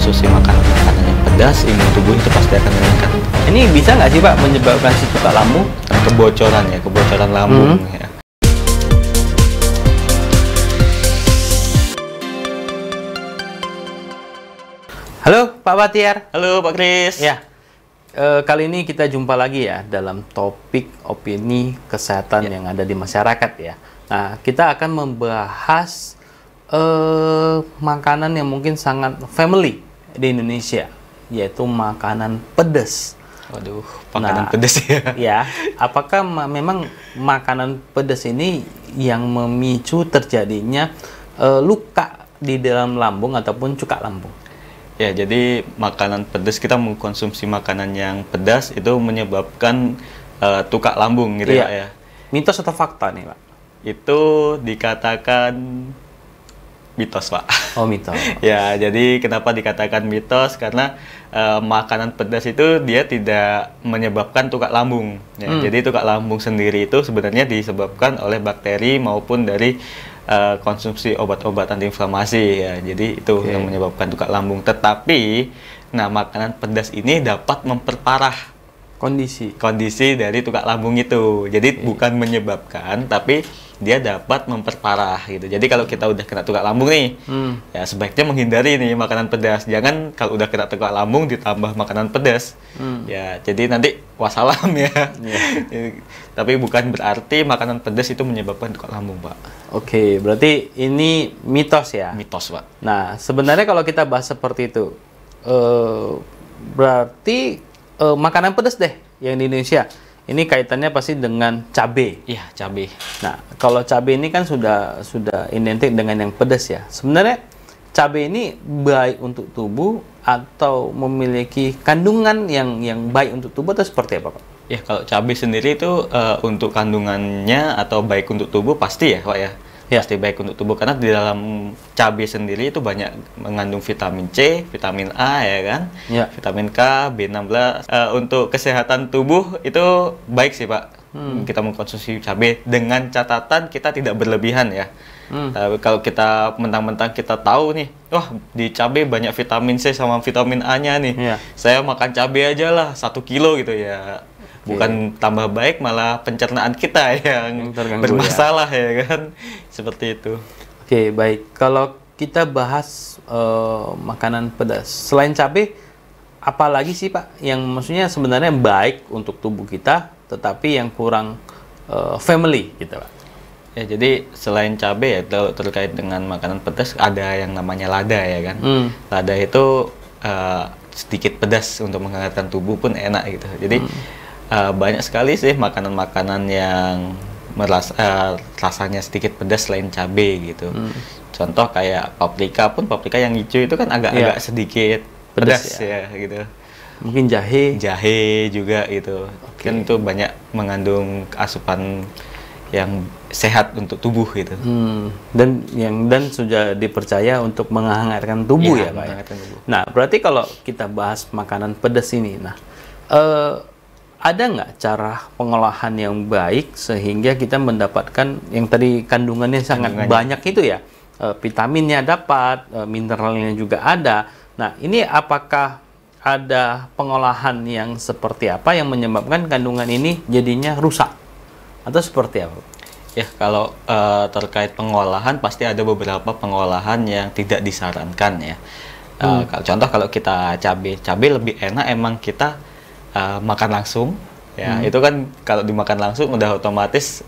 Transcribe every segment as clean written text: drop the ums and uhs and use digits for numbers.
mengkonsumsi makanan yang pedas, imun tubuh itu pasti akan meningkat. Ini bisa nggak sih Pak menyebabkan si tukak lambung? Kebocoran lambung ya. Halo Pak Batiar. Halo Pak Kris. Ya, kali ini kita jumpa lagi ya dalam topik opini kesehatan yang ada di masyarakat ya. Nah, kita akan membahas makanan yang mungkin sangat family di Indonesia, yaitu makanan pedas. Waduh, makanan pedas ya. Ya, apakah memang makanan pedas ini yang memicu terjadinya luka di dalam lambung ataupun cuka lambung? Ya, jadi makanan pedas, kita mengkonsumsi makanan yang pedas itu menyebabkan tukak lambung gitu ya. Mitos atau fakta nih Pak? Itu dikatakan mitos Pak. Oh, mitos. Ya, jadi kenapa dikatakan mitos? Karena makanan pedas itu dia tidak menyebabkan tukak lambung. Ya, jadi tukak lambung sendiri itu sebenarnya disebabkan oleh bakteri maupun dari konsumsi obat-obat antiinflamasi ya. Jadi itu yang menyebabkan tukak lambung. Tetapi, nah makanan pedas ini dapat memperparah kondisi dari tukak lambung itu. Jadi bukan menyebabkan, tapi dia dapat memperparah gitu. Jadi kalau kita udah kena tukak lambung nih, ya sebaiknya menghindari nih makanan pedas. Jangan kalau udah kena tukak lambung ditambah makanan pedas. Ya, jadi nanti wassalam ya. Tapi bukan berarti makanan pedas itu menyebabkan tukak lambung, Pak. Oke, berarti ini mitos ya? Mitos, Pak. Nah, sebenarnya kalau kita bahas seperti itu, berarti makanan pedas deh yang di Indonesia. Ini kaitannya pasti dengan cabai. Iya, cabai. Nah, kalau cabai ini kan sudah identik dengan yang pedas ya. Sebenarnya cabai ini baik untuk tubuh atau memiliki kandungan yang baik untuk tubuh atau seperti apa, Pak? Ya, kalau cabai sendiri itu untuk kandungannya atau baik untuk tubuh pasti ya, Pak ya. Pasti baik untuk tubuh karena di dalam cabai sendiri itu banyak mengandung vitamin C, vitamin A ya kan, vitamin K, B16. Untuk kesehatan tubuh itu baik sih Pak. Kita mengkonsumsi cabai dengan catatan kita tidak berlebihan ya. Kalau kita mentang-mentang kita tahu nih, wah di cabai banyak vitamin C sama vitamin A-nya nih, saya makan cabai aja lah 1 kilo gitu ya. Bukan tambah baik, malah pencernaan kita yang bermasalah ya kan, seperti itu. Oke, baik. Kalau kita bahas makanan pedas, selain cabai, apalagi sih Pak yang maksudnya sebenarnya baik untuk tubuh kita, tetapi yang kurang family gitu Pak? Ya, jadi selain cabai ya, terkait dengan makanan pedas ada yang namanya lada ya kan. Lada itu sedikit pedas, untuk menghangatkan tubuh pun enak gitu. Jadi banyak sekali sih makanan-makanan yang rasanya sedikit pedas selain cabai gitu. Contoh kayak paprika yang hijau itu kan agak sedikit pedas ya gitu. Mungkin jahe juga gitu. Kan itu banyak mengandung asupan yang sehat untuk tubuh gitu. Dan sudah dipercaya untuk menghangatkan tubuh ya Pak. Nah, berarti kalau kita bahas makanan pedas ini, nah ada nggak cara pengolahan yang baik sehingga kita mendapatkan yang tadi kandungannya sangat banyak itu ya, vitaminnya dapat, mineralnya juga ada. Nah, ini apakah ada pengolahan yang seperti apa yang menyebabkan kandungan ini jadinya rusak atau seperti apa? Ya, kalau terkait pengolahan pasti ada beberapa pengolahan yang tidak disarankan ya. Contoh kalau kita cabai lebih enak emang kita makan langsung ya. Itu kan kalau dimakan langsung udah otomatis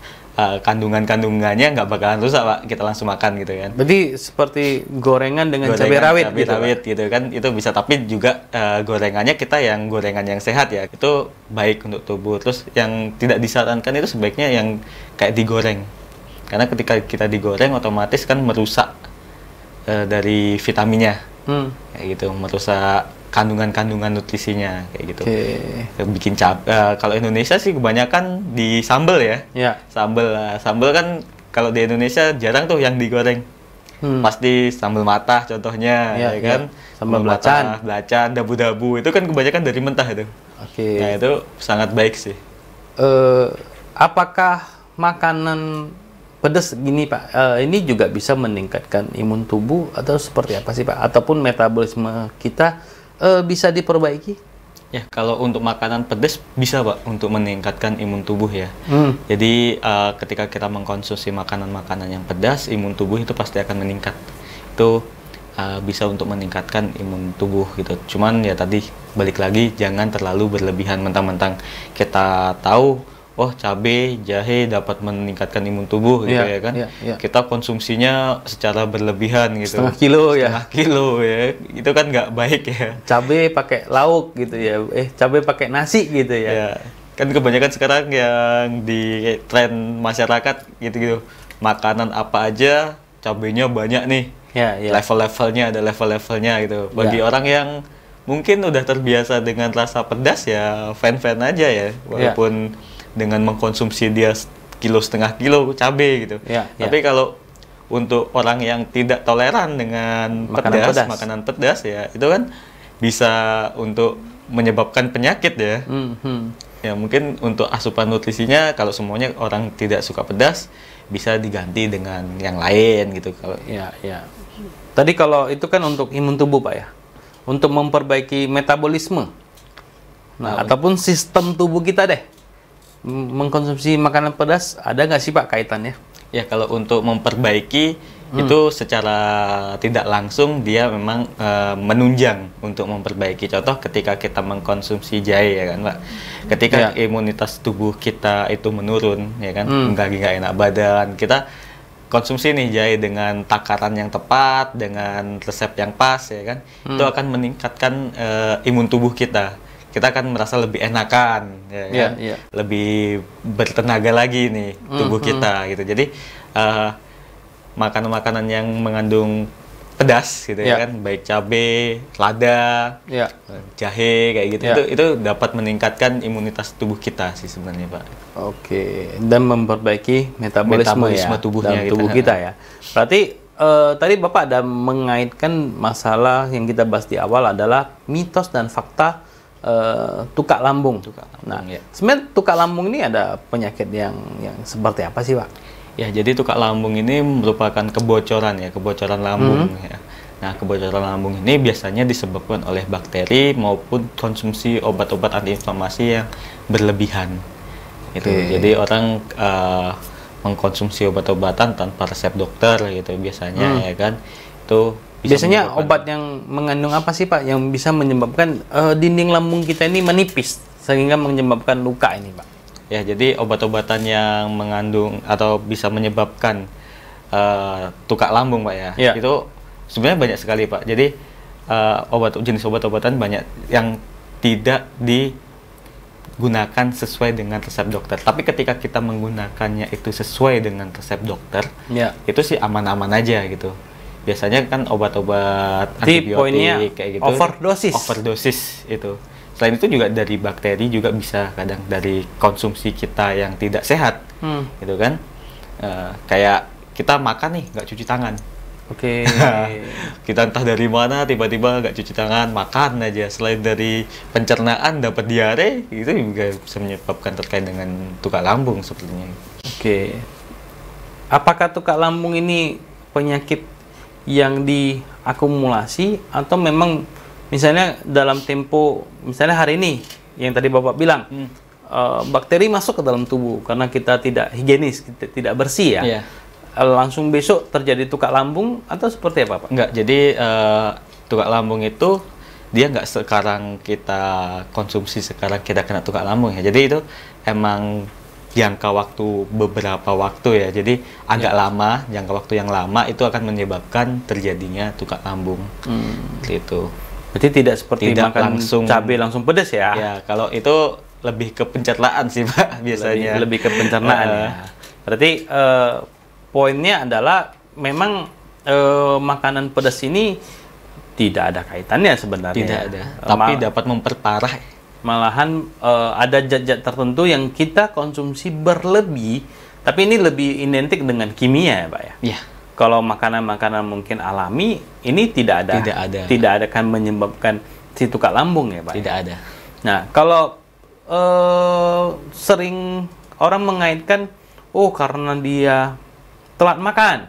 kandungannya nggak bakalan rusak Pak, kita langsung makan gitu kan. Berarti seperti gorengan dengan cabai rawit gitu kan, itu bisa. Tapi juga gorengannya kita yang gorengan yang sehat ya, itu baik untuk tubuh. Terus yang tidak disarankan itu sebaiknya yang kayak digoreng, karena ketika kita digoreng otomatis kan merusak dari vitaminnya, kayak gitu, merusak kandungan nutrisinya kayak gitu. Bikin kalau Indonesia sih kebanyakan di sambal ya. Sambal kan kalau di Indonesia jarang tuh yang digoreng. Pasti sambal matah contohnya ya kan. Sambal belacan, dabu-dabu itu kan kebanyakan dari mentah itu. Nah, itu sangat baik sih. Apakah makanan pedas gini Pak, ini juga bisa meningkatkan imun tubuh atau seperti apa sih Pak? Ataupun metabolisme kita bisa diperbaiki? Ya, kalau untuk makanan pedas bisa Pak untuk meningkatkan imun tubuh ya. Jadi ketika kita mengkonsumsi makanan-makanan yang pedas, imun tubuh itu pasti akan meningkat. Itu bisa untuk meningkatkan imun tubuh gitu. Cuman ya tadi balik lagi jangan terlalu berlebihan, mentang-mentang kita tahu oh cabai, jahe dapat meningkatkan imun tubuh gitu ya kan. Kita konsumsinya secara berlebihan gitu. Setengah kilo ya. Setengah kilo ya. Itu kan nggak baik ya. Cabai pakai lauk gitu ya. Cabai pakai nasi gitu ya. Ya. Kan kebanyakan sekarang yang di tren masyarakat gitu-gitu. Makanan apa aja cabainya banyak nih. Level-levelnya ada level-levelnya gitu. Bagi orang yang mungkin udah terbiasa dengan rasa pedas ya fan-fan aja ya. Walaupun dengan mengkonsumsi dia setengah kilo cabai gitu. Tapi kalau untuk orang yang tidak toleran dengan makanan pedas ya, itu kan bisa untuk menyebabkan penyakit ya. Ya mungkin untuk asupan nutrisinya kalau semuanya orang tidak suka pedas bisa diganti dengan yang lain gitu kalau. Tadi kalau itu kan untuk imun tubuh Pak ya. Untuk memperbaiki metabolisme. Ataupun sistem tubuh kita deh. Mengkonsumsi makanan pedas ada nggak sih Pak kaitannya? Ya kalau untuk memperbaiki itu secara tidak langsung dia memang menunjang untuk memperbaiki. Contoh ketika kita mengkonsumsi jahe ya kan Pak, ketika imunitas tubuh kita itu menurun ya kan, nggak enak badan, kita konsumsi nih jahe dengan takaran yang tepat, dengan resep yang pas ya kan, itu akan meningkatkan imun tubuh kita. Kita akan merasa lebih enakan, ya kan? Lebih bertenaga lagi nih tubuh kita gitu. Jadi makanan-makanan yang mengandung pedas gitu ya kan, baik cabai, lada, jahe kayak gitu, itu dapat meningkatkan imunitas tubuh kita sih sebenarnya Pak. Oke, dan memperbaiki metabolisme ya, tubuhnya dalam tubuh kita ya. Berarti tadi Bapak ada mengaitkan masalah yang kita bahas di awal adalah mitos dan fakta tukak lambung. Sebenarnya tukak lambung ini ada penyakit yang seperti apa sih Pak? Ya, jadi tukak lambung ini merupakan kebocoran lambung. Ya. Nah, kebocoran lambung ini biasanya disebabkan oleh bakteri maupun konsumsi obat-obat antiinflamasi yang berlebihan. Itu. Jadi orang mengkonsumsi obat-obatan tanpa resep dokter gitu biasanya ya kan. Itu biasanya obat yang mengandung apa sih Pak yang bisa menyebabkan dinding lambung kita ini menipis sehingga menyebabkan luka ini Pak? Ya, jadi obat-obatan yang mengandung atau bisa menyebabkan tukak lambung Pak ya. Itu sebenarnya banyak sekali Pak. Jadi jenis obat-obatan banyak yang tidak digunakan sesuai dengan resep dokter. Tapi ketika kita menggunakannya itu sesuai dengan resep dokter, itu sih aman-aman aja gitu. Biasanya kan obat-obat antibiotik kayak gitu. Overdosis itu. Selain itu juga dari bakteri juga bisa kadang dari konsumsi kita yang tidak sehat, gitu kan. Kayak kita makan nih nggak cuci tangan. Kita entah dari mana tiba-tiba nggak cuci tangan, makan aja. Selain dari pencernaan dapat diare, itu juga bisa menyebabkan terkait dengan tukak lambung sepertinya. Apakah tukak lambung ini penyakit yang diakumulasi atau memang misalnya dalam tempo, misalnya hari ini yang tadi Bapak bilang bakteri masuk ke dalam tubuh karena kita tidak higienis, kita tidak bersih ya, langsung besok terjadi tukak lambung atau seperti apa Pak? Enggak, jadi tukak lambung itu dia nggak sekarang kita konsumsi sekarang kita kena tukak lambung ya, jadi itu emang jangka waktu beberapa waktu ya, jadi agak lama, jangka waktu yang lama itu akan menyebabkan terjadinya tukak lambung gitu. Berarti tidak seperti makan cabai langsung pedas ya? Ya, kalau itu lebih ke pencernaan sih Pak biasanya. Lebih ke pencernaan ya. Berarti poinnya adalah memang makanan pedas ini tidak ada kaitannya sebenarnya. Tidak ada, tapi dapat memperparah. Malahan ada zat-zat tertentu yang kita konsumsi berlebih, tapi ini lebih identik dengan kimia ya Pak ya? Iya. Kalau makanan-makanan mungkin alami, ini tidak ada kan menyebabkan si tukak lambung ya Pak? Tidak ada. Nah, kalau sering orang mengaitkan, oh karena dia telat makan,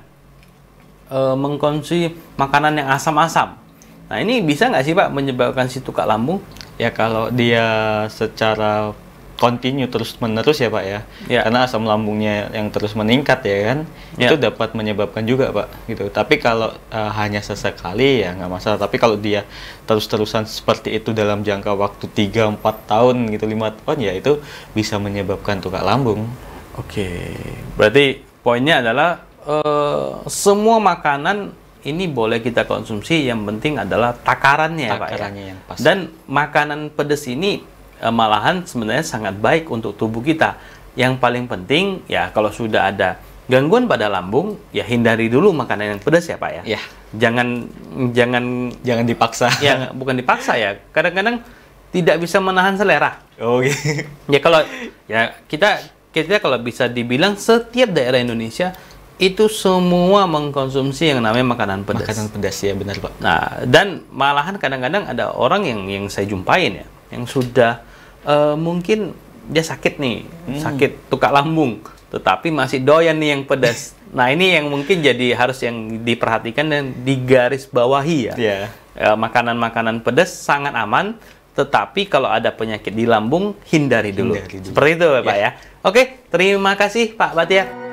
mengkonsumsi makanan yang asam-asam. Nah, ini bisa nggak sih Pak menyebabkan si tukak lambung? Ya kalau dia secara continue terus-menerus ya Pak ya, karena asam lambungnya yang terus meningkat ya kan, itu dapat menyebabkan juga Pak gitu. Tapi kalau hanya sesekali ya nggak masalah. Tapi kalau dia terus-terusan seperti itu dalam jangka waktu 3-4 tahun gitu, 5 tahun, ya itu bisa menyebabkan tukak lambung. Oke, berarti poinnya adalah semua makanan ini boleh kita konsumsi, yang penting adalah takarannya Pak ya. Yang pas. Dan makanan pedas ini malahan sebenarnya sangat baik untuk tubuh kita. Yang paling penting ya, kalau sudah ada gangguan pada lambung, ya hindari dulu makanan yang pedas ya Pak ya. Ya. Jangan dipaksa. Ya, bukan dipaksa ya. Kadang-kadang tidak bisa menahan selera. Oh gitu. Ya kalau ya kita kalau bisa dibilang setiap daerah Indonesia itu semua mengkonsumsi yang namanya makanan pedas. Makanan pedas ya, benar Pak. Nah, dan malahan kadang-kadang ada orang yang saya jumpain ya, yang sudah mungkin dia sakit nih, sakit tukak lambung, tetapi masih doyan nih yang pedas. Nah, ini yang mungkin jadi harus yang diperhatikan dan digarisbawahi ya. Makanan-makanan pedas sangat aman, tetapi kalau ada penyakit di lambung hindari dulu. Seperti itu Pak ya. Oke, terima kasih Pak Batia.